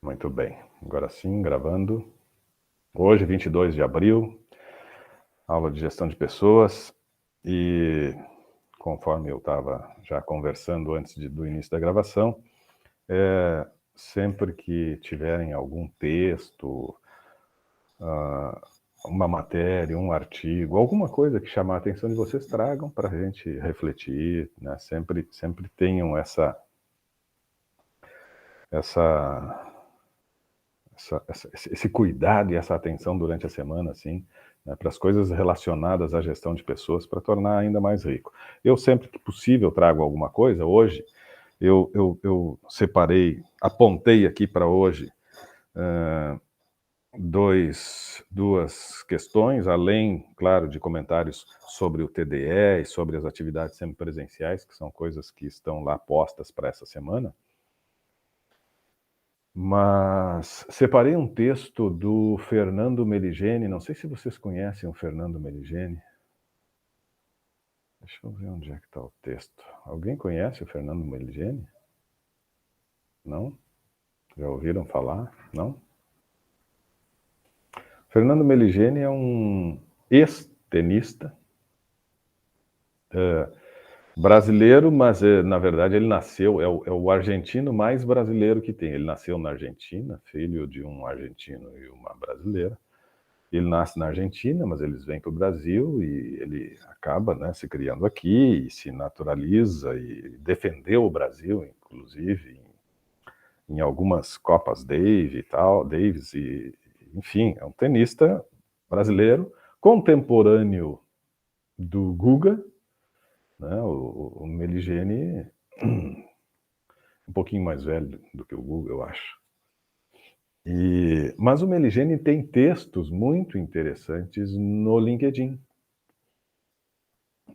Muito bem. Agora sim, gravando. Hoje, 22 de abril, aula de gestão de pessoas. E conforme eu estava já conversando antes do início da gravação, sempre que tiverem algum texto, uma matéria, um artigo, alguma coisa que chamar a atenção de vocês, tragam para a gente refletir, né? Sempre tenham esse cuidado e essa atenção durante a semana, assim, né, para as coisas relacionadas à gestão de pessoas, para tornar ainda mais rico. Eu sempre que possível trago alguma coisa. Hoje eu separei, apontei aqui para hoje duas questões, além, claro, de comentários sobre o TDE e sobre as atividades semipresenciais, que são coisas que estão lá postas para essa semana. Mas separei um texto do Fernando Meligeni. Não sei se vocês conhecem o Fernando Meligeni. Deixa eu ver onde é que está o texto. Alguém conhece o Fernando Meligeni? Não? Já ouviram falar? Não? Fernando Meligeni é um ex-tenista brasileiro, mas na verdade ele nasceu, é o argentino mais brasileiro que tem. Ele nasceu na Argentina, filho de um argentino e uma brasileira. Ele nasce na Argentina, mas eles vêm para o Brasil e ele acaba, né, se criando aqui e se naturaliza e defendeu o Brasil, inclusive, em algumas Copas Davis, e, enfim, é um tenista brasileiro, contemporâneo do Guga, né, o Meligeni, um pouquinho mais velho do que o Guga, eu acho. Mas o Meligeni tem textos muito interessantes no LinkedIn.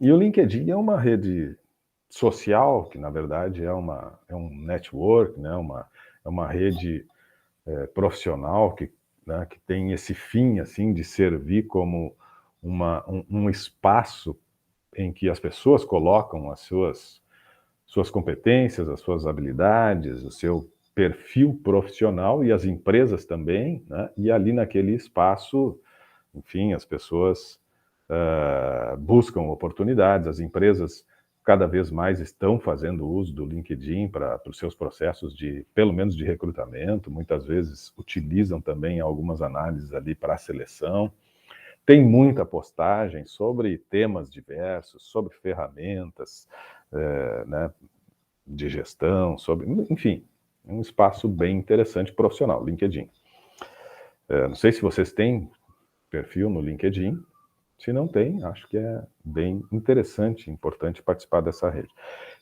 E o LinkedIn é uma rede social, que na verdade é um network, né? É uma rede profissional né, que tem esse fim assim, de servir como um espaço em que as pessoas colocam as suas competências, as suas habilidades, o seu perfil profissional, e as empresas também, né? E ali naquele espaço, enfim, as pessoas buscam oportunidades, as empresas cada vez mais estão fazendo uso do LinkedIn para os seus processos pelo menos de recrutamento, muitas vezes utilizam também algumas análises ali para a seleção. Tem muita postagem sobre temas diversos, sobre ferramentas, né, de gestão, enfim, um espaço bem interessante profissional, LinkedIn. Não sei se vocês têm perfil no LinkedIn. Se não tem, acho que é bem interessante, importante participar dessa rede.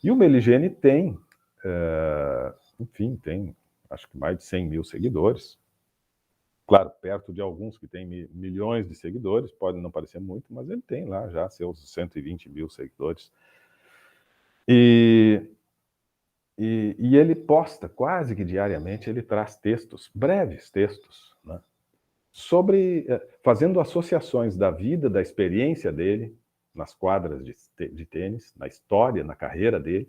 E o Meligeni tem, enfim, tem acho que mais de 100 mil seguidores. Claro, perto de alguns que têm milhões de seguidores, pode não parecer muito, mas ele tem lá já seus 120 mil seguidores. E ele posta quase que diariamente, ele traz textos, breves textos, né, fazendo associações da vida, da experiência dele nas quadras de tênis, na história, na carreira dele,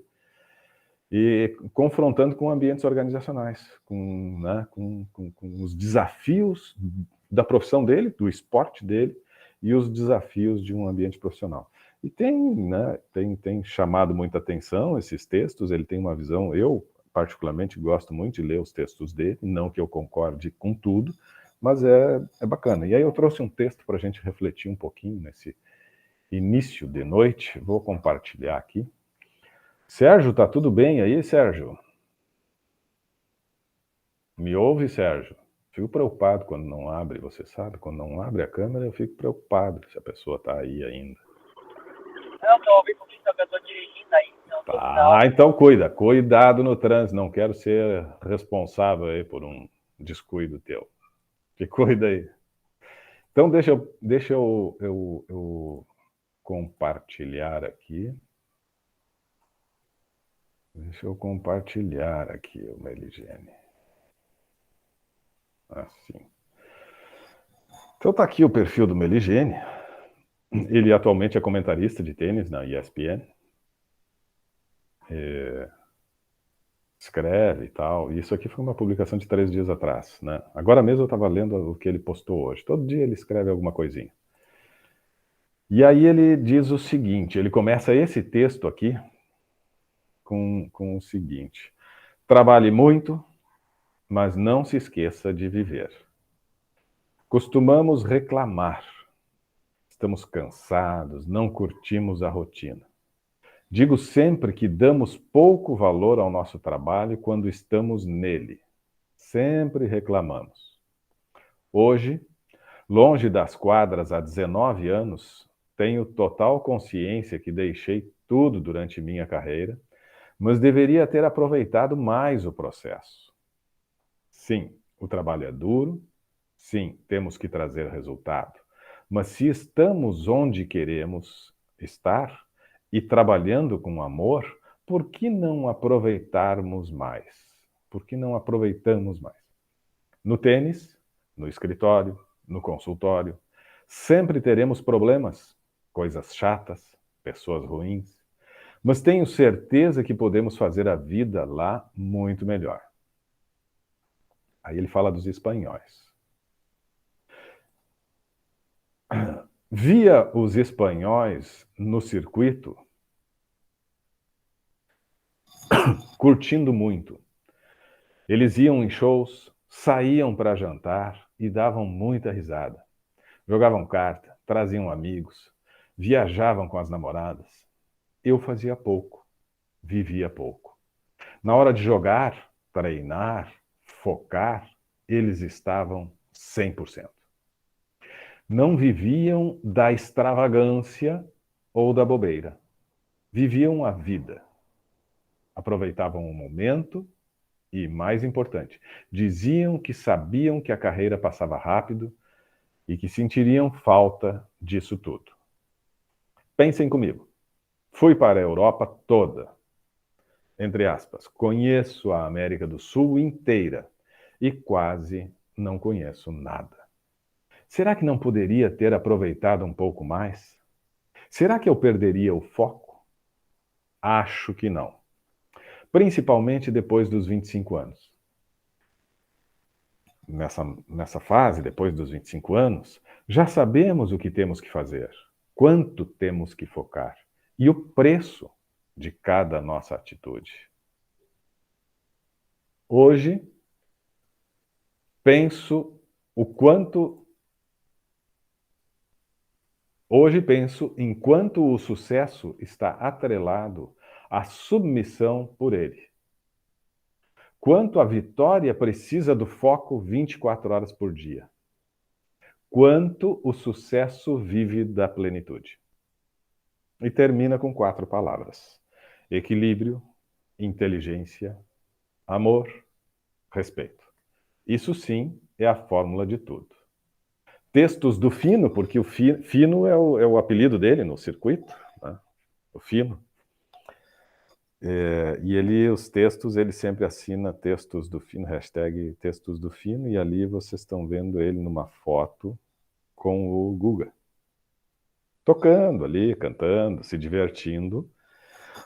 e confrontando com ambientes organizacionais, né, com os desafios da profissão dele, do esporte dele, e os desafios de um ambiente profissional. E tem chamado muita atenção esses textos. Ele tem uma visão, eu particularmente gosto muito de ler os textos dele, não que eu concorde com tudo, mas é bacana. E aí eu trouxe um texto para a gente refletir um pouquinho nesse início de noite. Vou compartilhar aqui. Sérgio, tá tudo bem aí, Sérgio? Me ouve, Sérgio? Fico preocupado quando não abre, você sabe? Quando não abre a câmera, eu fico preocupado se a pessoa tá aí ainda. Não, tô ouvindo porque eu tô dirigindo aí, então tô Tá, sinal. então cuidado no trânsito. Não quero ser responsável aí por um descuido teu. Que cuida aí. Então deixa eu compartilhar aqui. Deixa eu compartilhar aqui o Meligeni. Assim. Então tá aqui o perfil do Meligeni. Ele atualmente é comentarista de tênis na ESPN. escreve e tal. E isso aqui foi uma publicação de 3 dias atrás, né? Agora mesmo eu estava lendo o que ele postou hoje. Todo dia ele escreve alguma coisinha. E aí ele diz o seguinte, ele começa esse texto aqui com o seguinte: trabalhe muito, mas não se esqueça de viver. Costumamos reclamar. Estamos cansados, não curtimos a rotina. Digo sempre que damos pouco valor ao nosso trabalho quando estamos nele. Sempre reclamamos. Hoje, longe das quadras há 19 anos, tenho total consciência que deixei tudo durante minha carreira, mas deveria ter aproveitado mais o processo. Sim, o trabalho é duro, sim, temos que trazer resultado, mas se estamos onde queremos estar e trabalhando com amor, por que não aproveitarmos mais? Por que não aproveitamos mais? No tênis, no escritório, no consultório, sempre teremos problemas, coisas chatas, pessoas ruins, mas tenho certeza que podemos fazer a vida lá muito melhor. Aí ele fala dos espanhóis. Via os espanhóis no circuito curtindo muito. Eles iam em shows, saíam para jantar e davam muita risada. Jogavam carta, traziam amigos, viajavam com as namoradas. Eu fazia pouco, vivia pouco. Na hora de jogar, treinar, focar, eles estavam 100%. Não viviam da extravagância ou da bobeira. Viviam a vida. Aproveitavam o momento e, mais importante, diziam que sabiam que a carreira passava rápido e que sentiriam falta disso tudo. Pensem comigo. Fui para a Europa toda. Entre aspas, conheço a América do Sul inteira e quase não conheço nada. Será que não poderia ter aproveitado um pouco mais? Será que eu perderia o foco? Acho que não. Principalmente depois dos 25 anos. Nessa fase, depois dos 25 anos, já sabemos o que temos que fazer, quanto temos que focar e o preço de cada nossa atitude. Hoje, penso o quanto Hoje penso em quanto o sucesso está atrelado à submissão por ele. Quanto a vitória precisa do foco 24 horas por dia. Quanto o sucesso vive da plenitude. E termina com 4 palavras: equilíbrio, inteligência, amor, respeito. Isso sim é a fórmula de tudo. Textos do Fino, porque o Fino é o apelido dele no circuito, né? O Fino. E os textos, ele sempre assina textos do Fino, hashtag textos do Fino, e ali vocês estão vendo ele numa foto com o Guga. Tocando ali, cantando, se divertindo,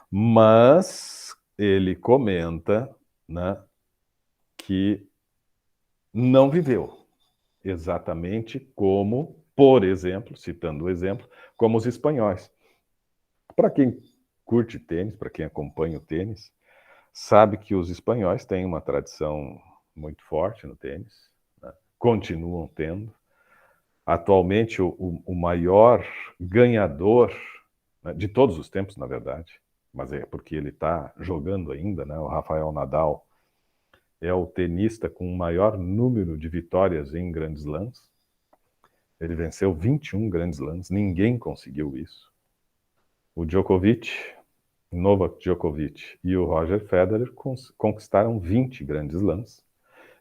mas ele comenta, né, que não viveu exatamente como, por exemplo, citando o exemplo, como os espanhóis. Para quem curte tênis, para quem acompanha o tênis, sabe que os espanhóis têm uma tradição muito forte no tênis, né? Continuam tendo. Atualmente, o maior ganhador, né, de todos os tempos, na verdade, mas é porque ele está jogando ainda, né? O Rafael Nadal é o tenista com o maior número de vitórias em Grand Slams. Ele venceu 21 Grand Slams, ninguém conseguiu isso. O Djokovic, Novak Djokovic e o Roger Federer conquistaram 20 Grand Slams.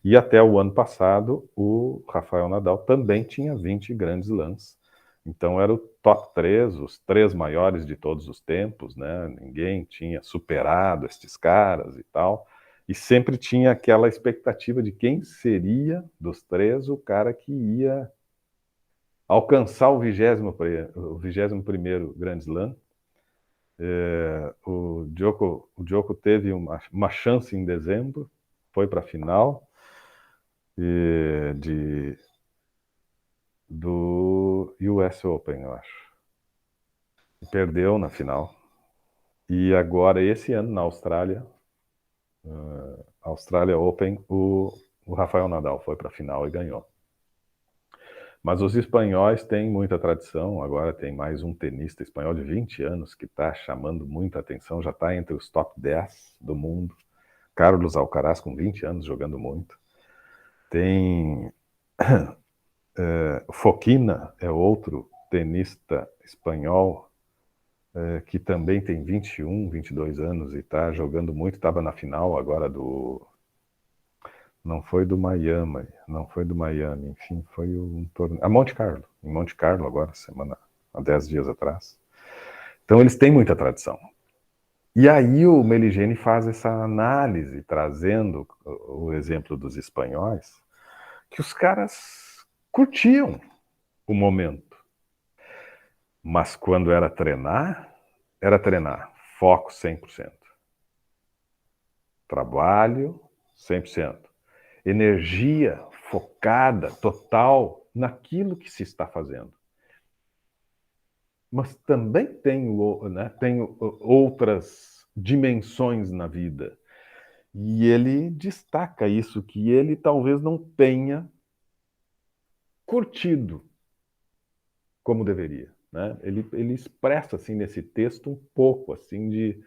E até o ano passado, o Rafael Nadal também tinha 20 Grand Slams. Então era o top 3, os 3 maiores de todos os tempos, né? Ninguém tinha superado estes caras e tal. E sempre tinha aquela expectativa de quem seria dos 3 o cara que ia alcançar o 21º Grand Slam. O Djoko teve uma chance em dezembro, foi para a final do US Open, eu acho. E perdeu na final. E agora, esse ano, na Austrália, Austrália Open, o Rafael Nadal foi para a final e ganhou. Mas os espanhóis têm muita tradição. Agora tem mais um tenista espanhol de 20 anos que está chamando muita atenção, já está entre os top 10 do mundo. Carlos Alcaraz, com 20 anos, jogando muito. Tem Fokina, é outro tenista espanhol que também tem 21, 22 anos e está jogando muito. Estava na final agora do... Não foi do Miami, enfim, foi um torneio... A Monte Carlo, em Monte Carlo agora, há 10 dias atrás. Então eles têm muita tradição. E aí o Meligeni faz essa análise, trazendo o exemplo dos espanhóis, que os caras curtiam o momento. Mas quando era treinar, foco 100%. Trabalho 100%. Energia focada, total, naquilo que se está fazendo. Mas também tem outras dimensões na vida. E ele destaca isso, que ele talvez não tenha curtido como deveria. Né? Ele expressa assim, nesse texto um pouco assim, de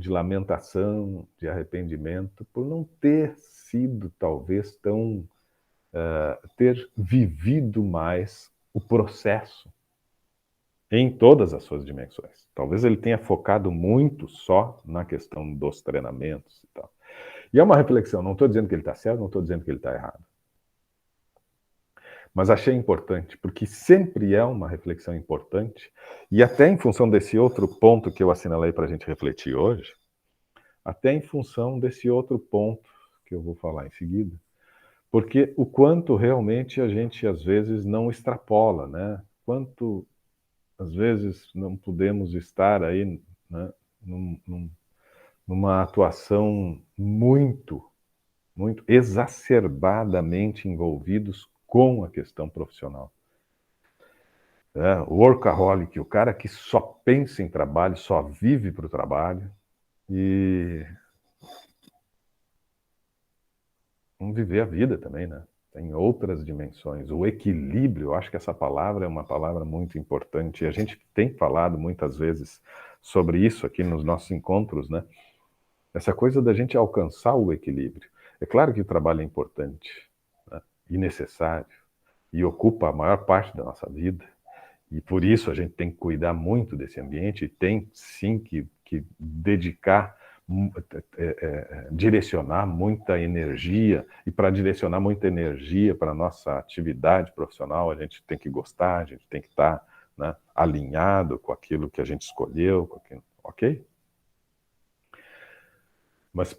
lamentação, de arrependimento, por não ter sido talvez tão... ter vivido mais o processo em todas as suas dimensões. Talvez ele tenha focado muito só na questão dos treinamentos e tal. E é uma reflexão, não estou dizendo que ele está certo, não estou dizendo que ele está errado. Mas achei importante, porque sempre é uma reflexão importante, e até em função desse outro ponto que eu assinalei para a gente refletir hoje, até em função desse outro ponto que eu vou falar em seguida, porque o quanto realmente a gente às vezes não extrapola, né? Quanto às vezes não podemos estar aí, né, numa atuação muito exacerbadamente envolvidos com a questão profissional. O workaholic, o cara que só pensa em trabalho, só vive para o trabalho e não viver a vida também, né? Tem outras dimensões. O equilíbrio, eu acho que essa palavra é uma palavra muito importante. E a gente tem falado muitas vezes sobre isso aqui nos nossos encontros, né? Essa coisa da gente alcançar o equilíbrio. É claro que o trabalho é importante, né? E necessário, e ocupa a maior parte da nossa vida. E por isso a gente tem que cuidar muito desse ambiente, e tem sim que dedicar, direcionar muita energia, e para direcionar muita energia para a nossa atividade profissional, a gente tem que gostar, a gente tem que estar, né, alinhado com aquilo que a gente escolheu, ok? Mas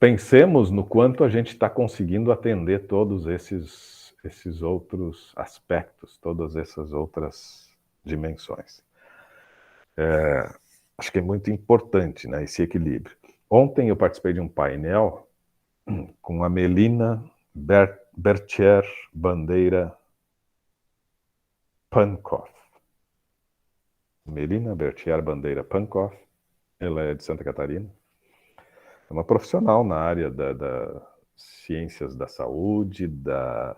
pensemos no quanto a gente está conseguindo atender todos esses outros aspectos, todas essas outras dimensões. Acho que é muito importante, né, esse equilíbrio. Ontem eu participei de um painel com a Melina Bertier Bandeira Pankoff. Melina Bertier Bandeira Pankoff, ela é de Santa Catarina. É uma profissional na área da ciências da saúde, da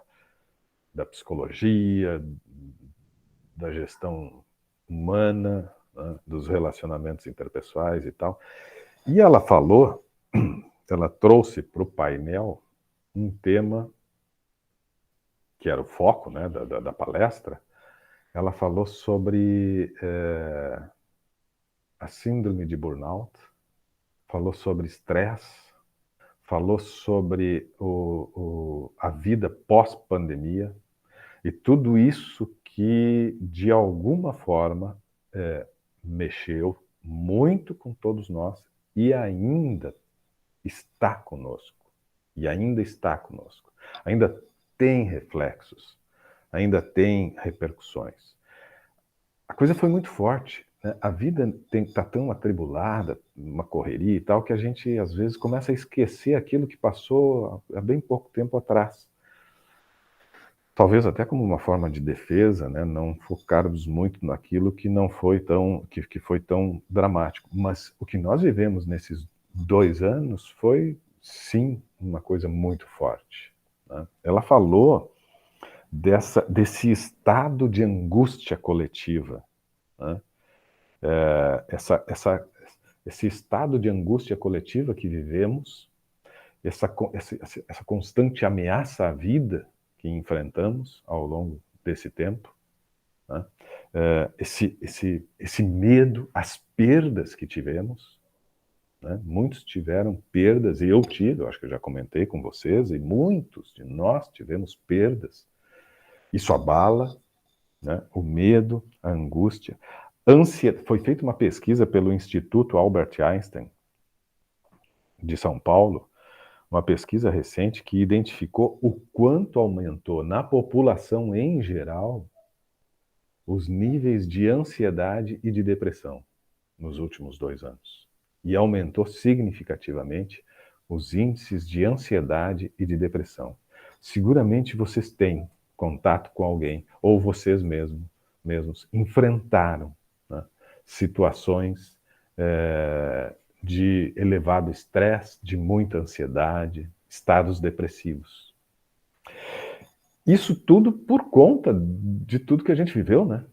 psicologia, da gestão humana, né, dos relacionamentos interpessoais e tal. E ela falou, ela trouxe para o painel um tema que era o foco, né, da palestra. Ela falou sobre a síndrome de burnout, falou sobre estresse, falou sobre a vida pós-pandemia, e tudo isso que, de alguma forma, mexeu muito com todos nós e ainda está conosco. Ainda tem reflexos, ainda tem repercussões. A coisa foi muito forte. né, a vida está tão atribulada, uma correria e tal, que a gente às vezes começa a esquecer aquilo que passou há bem pouco tempo atrás. Talvez até como uma forma de defesa, né, não focarmos muito naquilo que não foi tão, que foi tão dramático. Mas o que nós vivemos nesses 2 anos foi, sim, uma coisa muito forte, né? Ela falou desse estado de angústia coletiva, né? Esse estado de angústia coletiva que vivemos, essa constante ameaça à vida que enfrentamos ao longo desse tempo, né? Esse medo, as perdas que tivemos, né? Muitos tiveram perdas, e eu tive, eu acho que eu já comentei com vocês, e muitos de nós tivemos perdas. Isso abala, né? O medo, a angústia. Foi feita uma pesquisa pelo Instituto Albert Einstein, de São Paulo, uma pesquisa recente que identificou o quanto aumentou na população em geral os níveis de ansiedade e de depressão nos últimos 2 anos. E aumentou significativamente os índices de ansiedade e de depressão. Seguramente vocês têm contato com alguém, ou vocês mesmos enfrentaram, né, situações de elevado estresse, de muita ansiedade, estados depressivos. Isso tudo por conta de tudo que a gente viveu, né?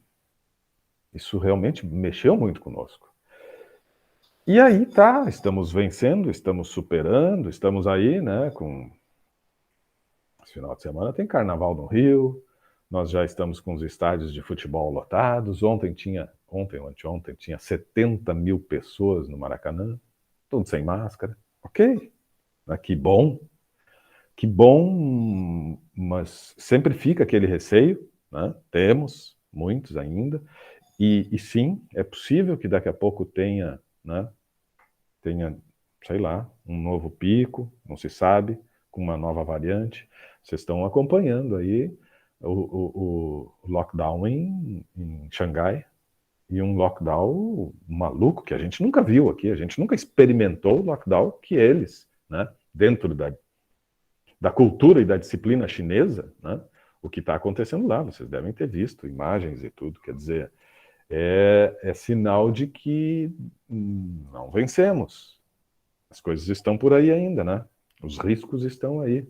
Isso realmente mexeu muito conosco. E aí tá, estamos vencendo, estamos superando, estamos aí, né, com... Esse final de semana tem carnaval no Rio, nós já estamos com os estádios de futebol lotados, ontem ou anteontem, tinha 70 mil pessoas no Maracanã, tudo sem máscara, ok, que bom, mas sempre fica aquele receio, né? Temos muitos ainda, e sim, é possível que daqui a pouco tenha, né, sei lá, um novo pico, não se sabe, com uma nova variante. Vocês estão acompanhando aí o lockdown em Xangai, e um lockdown maluco que a gente nunca viu aqui, a gente nunca experimentou o lockdown que eles, né, dentro da cultura e da disciplina chinesa, né, o que está acontecendo lá. Vocês devem ter visto imagens e tudo, quer dizer, é sinal de que não vencemos. As coisas estão por aí ainda, né? Os riscos estão aí.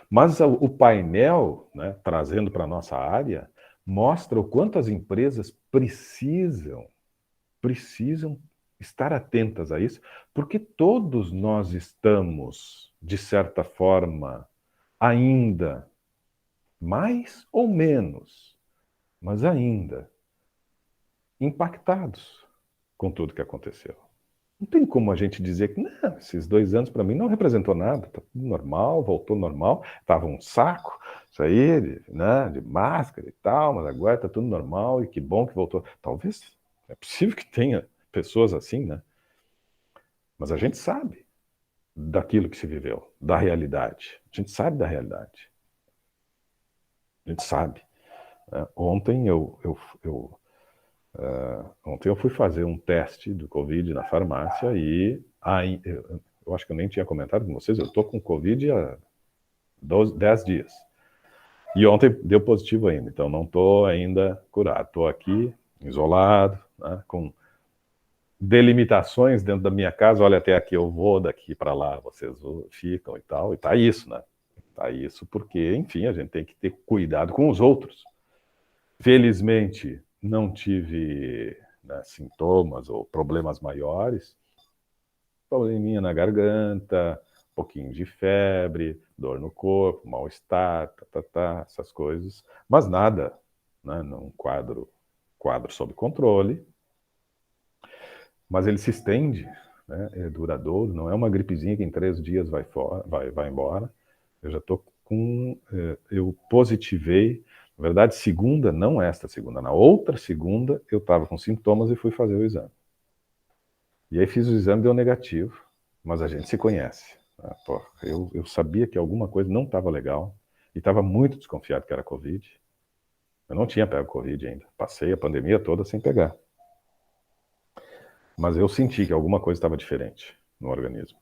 Mas o painel, né, trazendo para a nossa área, mostra o quanto as empresas precisam estar atentas a isso, porque todos nós estamos, de certa forma, ainda, mais ou menos, mas ainda, impactados com tudo que aconteceu. Não tem como a gente dizer que, não, esses 2 anos para mim não representou nada, tá tudo normal, voltou normal, estava um saco, isso aí, né, de máscara e tal, mas agora está tudo normal e que bom que voltou. Talvez, é possível que tenha pessoas assim, né? Mas a gente sabe daquilo que se viveu, da realidade. A gente sabe da realidade. A gente sabe, né? Ontem eu fui fazer um teste do Covid na farmácia e eu acho que eu nem tinha comentado com vocês, eu estou com Covid há 10 dias. E ontem deu positivo ainda, então não estou ainda curado. Estou aqui, isolado, né, com delimitações dentro da minha casa. Olha, até aqui eu vou, daqui para lá vocês ficam e tal. E tá isso, né? Tá isso porque, enfim, a gente tem que ter cuidado com os outros. Felizmente, não tive, né, sintomas ou problemas maiores. Probleminha na garganta, um pouquinho de febre, dor no corpo, mal-estar, essas coisas. Mas nada, né, num quadro sob controle. Mas ele se estende, né, é duradouro, não é uma gripezinha que em 3 dias vai embora. Eu já estou com... Eu positivei, na verdade, segunda, não esta segunda, na outra segunda, eu estava com sintomas e fui fazer o exame. E aí fiz o exame, deu negativo, mas a gente se conhece. Né? Pô, eu sabia que alguma coisa não estava legal e estava muito desconfiado que era Covid. Eu não tinha pego Covid ainda, passei a pandemia toda sem pegar. Mas eu senti que alguma coisa estava diferente no organismo.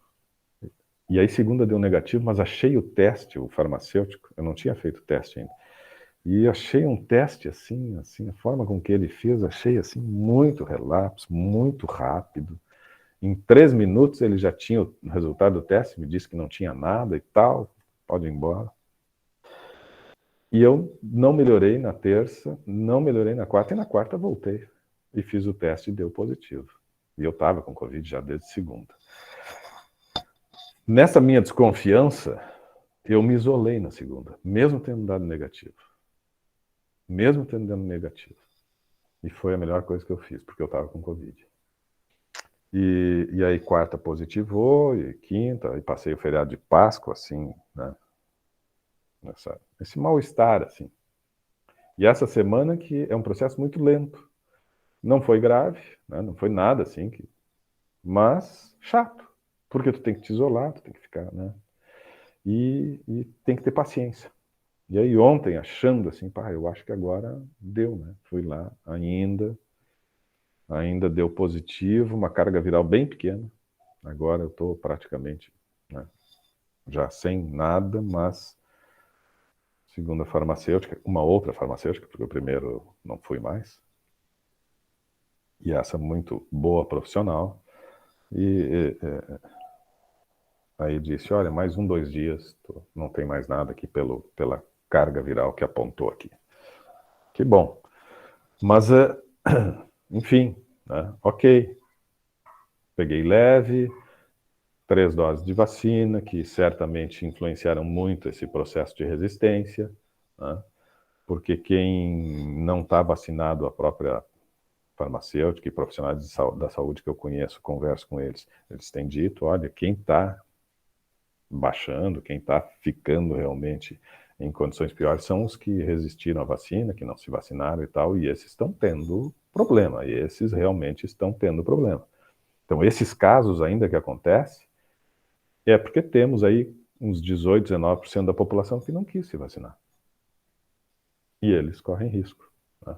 E aí segunda deu negativo, mas achei o teste, o farmacêutico, eu não tinha feito o teste ainda. E achei um teste assim, a forma com que ele fez, achei assim muito relapso, muito rápido. Em 3 minutos ele já tinha o resultado do teste, me disse que não tinha nada e tal, pode ir embora. E eu não melhorei na terça, não melhorei na quarta, e na quarta voltei. E fiz o teste e deu positivo. E eu estava com Covid já desde segunda. Nessa minha desconfiança, eu me isolei na segunda, mesmo tendo dado negativo. Mesmo tendo dado negativo. E foi a melhor coisa que eu fiz, porque eu estava com Covid. E aí quarta positivou, e quinta, e passei o feriado de Páscoa, assim, né? Esse mal-estar, assim. E essa semana que é um processo muito lento. Não foi grave, né? Não foi nada assim, mas chato. Porque tu tem que te isolar, tu tem que ficar, né? E tem que ter paciência. E aí ontem, achando assim, pá, eu acho que agora deu, né? Fui lá, ainda deu positivo, uma carga viral bem pequena. Agora eu estou praticamente, né, já sem nada, mas segundo a farmacêutica, uma outra farmacêutica, porque o primeiro não fui mais, e essa muito boa profissional, aí disse, olha, mais 1, 2 dias, não tem mais nada aqui pela carga viral que apontou aqui. Que bom. Mas, enfim, né, ok. Peguei leve, 3 doses de vacina, que certamente influenciaram muito esse processo de resistência, né, porque quem não está vacinado, a própria farmacêutica e profissionais da saúde que eu conheço, converso com eles, eles têm dito, olha, quem está baixando, quem está ficando realmente em condições piores são os que resistiram à vacina, que não se vacinaram e tal, e esses estão tendo problema, e esses realmente estão tendo problema. Então, esses casos ainda que acontecem, é porque temos aí uns 18, 19% da população que não quis se vacinar. E eles correm risco, né?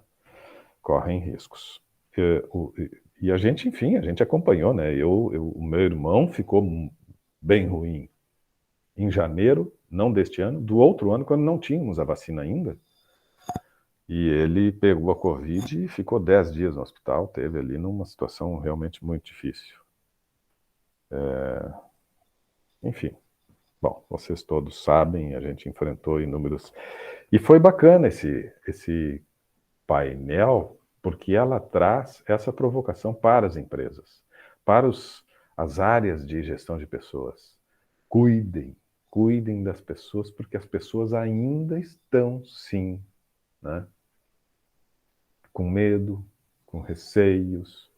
Correm riscos. E a gente, enfim, a gente acompanhou, né? O meu irmão ficou bem ruim em janeiro, não deste ano, do outro ano, quando não tínhamos a vacina ainda. E ele pegou a Covid e ficou 10 dias no hospital, teve ali numa situação realmente muito difícil. Enfim, bom, vocês todos sabem, a gente enfrentou inúmeros... E foi bacana esse painel, porque ela traz essa provocação para as empresas, para as áreas de gestão de pessoas. Cuidem das pessoas, porque as pessoas ainda estão, sim, né, com medo, com receios.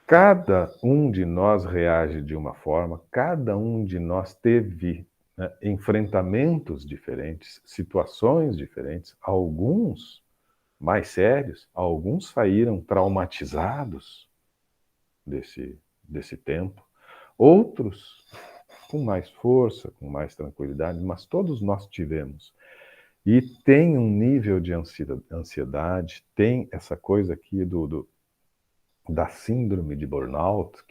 Cada um de nós reage de uma forma, cada um de nós teve, né, enfrentamentos diferentes, situações diferentes, alguns mais sérios, alguns saíram traumatizados desse tempo, outros com mais força, com mais tranquilidade, mas todos nós tivemos. E tem um nível de ansiedade, tem essa coisa aqui da síndrome de burnout,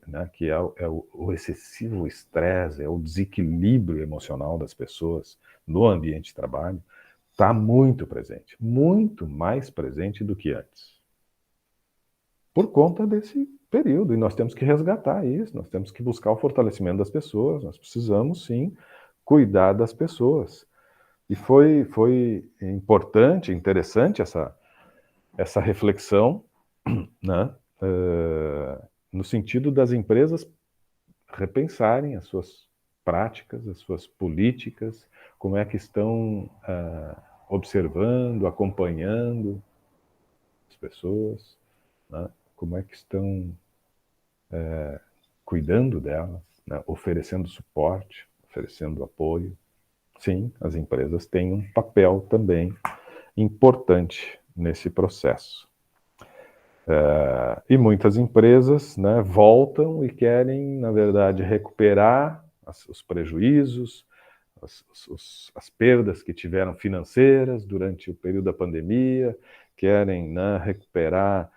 né, que é o excessivo estresse, é o desequilíbrio emocional das pessoas no ambiente de trabalho, está muito presente, muito mais presente do que antes. Por conta desse período, e nós temos que resgatar isso, nós temos que buscar o fortalecimento das pessoas, nós precisamos, sim, cuidar das pessoas. E foi importante, interessante essa reflexão, né? No sentido das empresas repensarem as suas práticas, as suas políticas, como é que estão observando, acompanhando as pessoas, né? Como é que estão cuidando delas, né? Oferecendo suporte, oferecendo apoio. Sim, as empresas têm um papel também importante nesse processo. E muitas empresas, né, voltam e querem, na verdade, recuperar os prejuízos, as perdas que tiveram financeiras durante o período da pandemia, querem, né, recuperar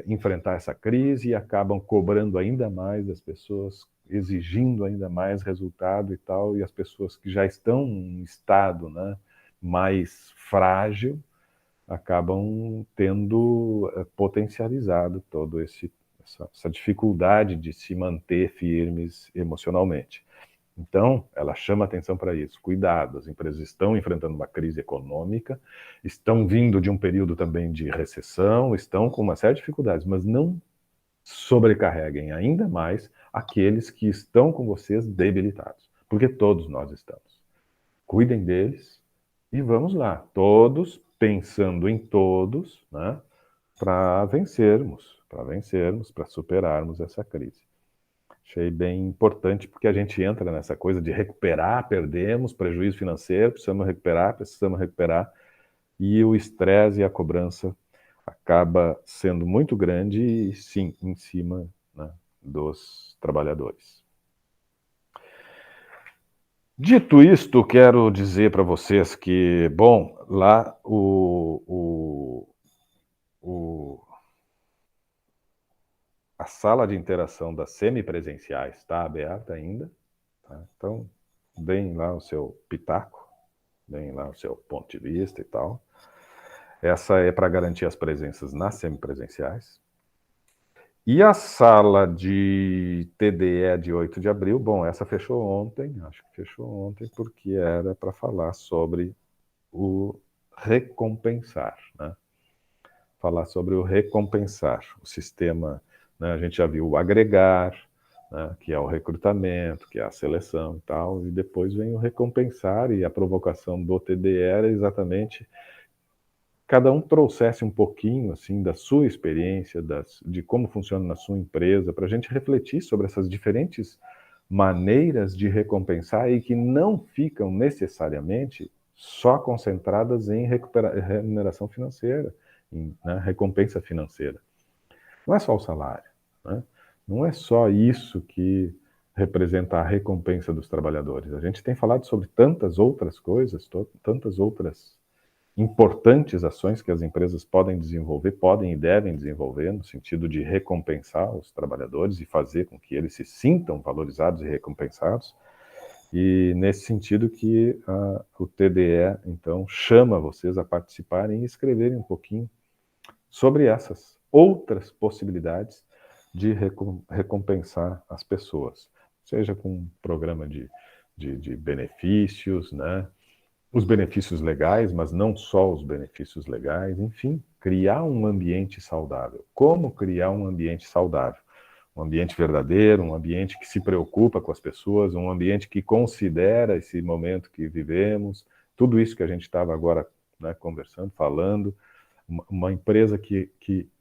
enfrentar essa crise e acabam cobrando ainda mais das pessoas, exigindo ainda mais resultado e tal, e as pessoas que já estão em estado, né, mais frágil acabam tendo potencializado todo essa dificuldade de se manter firmes emocionalmente. Então, ela chama atenção para isso. Cuidado, as empresas estão enfrentando uma crise econômica, estão vindo de um período também de recessão, estão com uma série de dificuldades, mas não sobrecarreguem ainda mais aqueles que estão com vocês debilitados, porque todos nós estamos. Cuidem deles e vamos lá, todos pensando em todos, né, para vencermos, para superarmos essa crise. Achei bem importante, porque a gente entra nessa coisa de recuperar, perdemos, prejuízo financeiro, precisamos recuperar, e o estresse e a cobrança acaba sendo muito grande e, sim, em cima, né, dos trabalhadores. Dito isto, quero dizer para vocês que, bom, lá a sala de interação das semipresenciais está aberta ainda, tá? Então, deem lá o seu pitaco, deem lá o seu ponto de vista e tal. Essa é para garantir as presenças nas semipresenciais. E a sala de TDE de 8 de abril, bom, essa fechou ontem, acho que fechou ontem, porque era para falar sobre o recompensar, né? Falar sobre o recompensar, o sistema, né? A gente já viu o agregar, né? Que é o recrutamento, que é a seleção e tal, e depois vem o recompensar, e a provocação do TDE era exatamente cada um trouxesse um pouquinho assim da sua experiência, de como funciona na sua empresa, para a gente refletir sobre essas diferentes maneiras de recompensar e que não ficam necessariamente só concentradas em remuneração financeira, em, né, recompensa financeira. Não é só o salário, né? Não é só isso que representa a recompensa dos trabalhadores. A gente tem falado sobre tantas outras coisas, tantas outras importantes ações que as empresas podem desenvolver, podem e devem desenvolver, no sentido de recompensar os trabalhadores e fazer com que eles se sintam valorizados e recompensados. E nesse sentido que o TDE, então, chama vocês a participarem e escreverem um pouquinho sobre essas outras possibilidades de recompensar as pessoas, seja com um programa de benefícios, né? Os benefícios legais, mas não só os benefícios legais, enfim, criar um ambiente saudável. Como criar um ambiente saudável? Um ambiente verdadeiro, um ambiente que se preocupa com as pessoas, um ambiente que considera esse momento que vivemos, tudo isso que a gente estava agora, né, conversando, falando, uma empresa que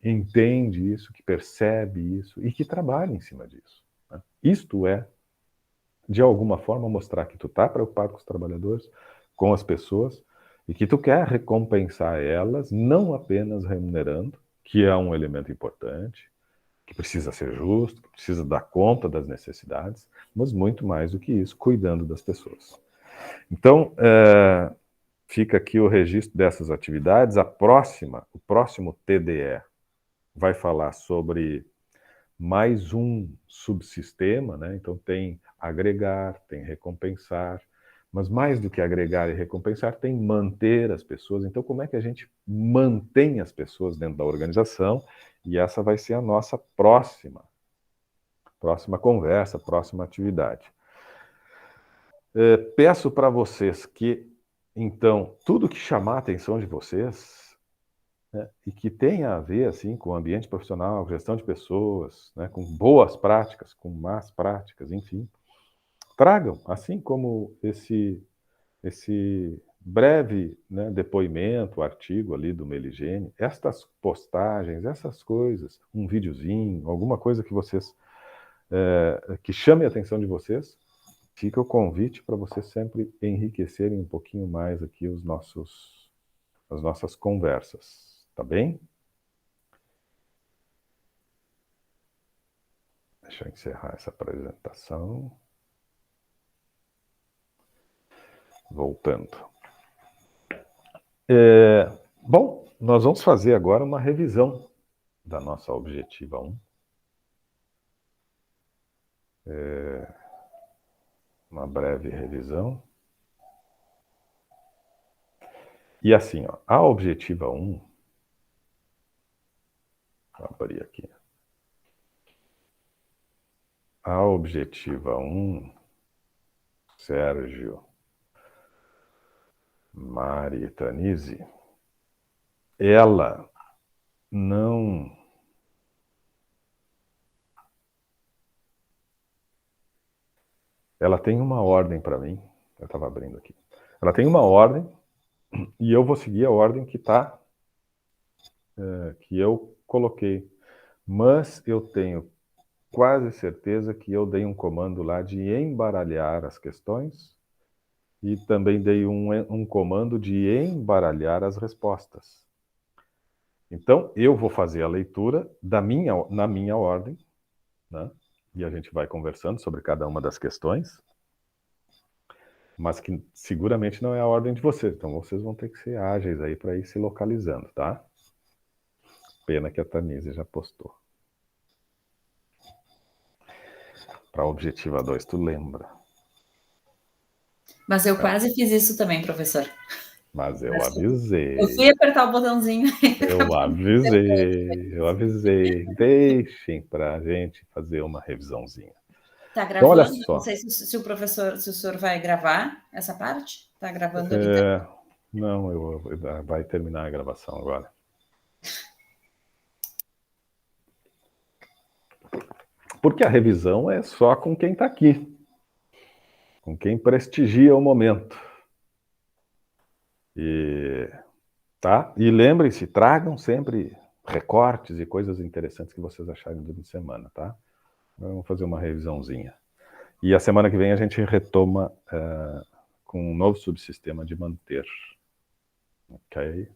entende isso, que percebe isso e que trabalha em cima disso, né? Isto é, de alguma forma, mostrar que tu está preocupado com os trabalhadores, com as pessoas, e que tu quer recompensar elas, não apenas remunerando, que é um elemento importante, que precisa ser justo, que precisa dar conta das necessidades, mas muito mais do que isso, cuidando das pessoas. Então, fica aqui o registro dessas atividades. O próximo TDE vai falar sobre mais um subsistema, né? Então tem agregar, tem recompensar, mas mais do que agregar e recompensar, tem manter as pessoas. Então, como é que a gente mantém as pessoas dentro da organização? E essa vai ser a nossa próxima conversa, próxima atividade. Peço para vocês que, então, tudo que chamar a atenção de vocês, né, e que tenha a ver assim, com o ambiente profissional, gestão de pessoas, né, com boas práticas, com más práticas, enfim, tragam, assim como esse breve, né, depoimento, artigo ali do Meligene, estas postagens, essas coisas, um videozinho, alguma coisa que vocês, que chame a atenção de vocês, fica o convite para vocês sempre enriquecerem um pouquinho mais aqui as nossas conversas, tá bem? Deixa eu encerrar essa apresentação. Voltando. Bom, nós vamos fazer agora uma revisão da nossa objetiva 1. Uma breve revisão. E assim, ó, a objetiva 1, vou abrir aqui. A objetiva 1, Sérgio, Mari e Tanise, ela não... Ela tem uma ordem para mim, eu estava abrindo aqui. Ela tem uma ordem e eu vou seguir a ordem que tá, que eu coloquei. Mas eu tenho quase certeza que eu dei um comando lá de embaralhar as questões e também dei um comando de embaralhar as respostas. Então, eu vou fazer a leitura na minha ordem, né? E a gente vai conversando sobre cada uma das questões, mas que seguramente não é a ordem de vocês. Então, vocês vão ter que ser ágeis aí para ir se localizando, tá? Pena que a Tanise já postou. Para a objetiva 2, tu lembra? Mas eu quase fiz isso também, professor. Mas eu avisei. Eu fui apertar o botãozinho. Eu avisei. Deixem para a gente fazer uma revisãozinha. Tá gravando? Então, olha só. Não sei se o senhor vai gravar essa parte. Tá gravando ali? Tá? Não, vai terminar a gravação agora. Porque a revisão é só com quem está aqui. Com quem prestigia o momento. Tá? E lembrem-se, tragam sempre recortes e coisas interessantes que vocês acharem durante a semana, tá? Vamos fazer uma revisãozinha. E a semana que vem a gente retoma com um novo subsistema de manter. Ok?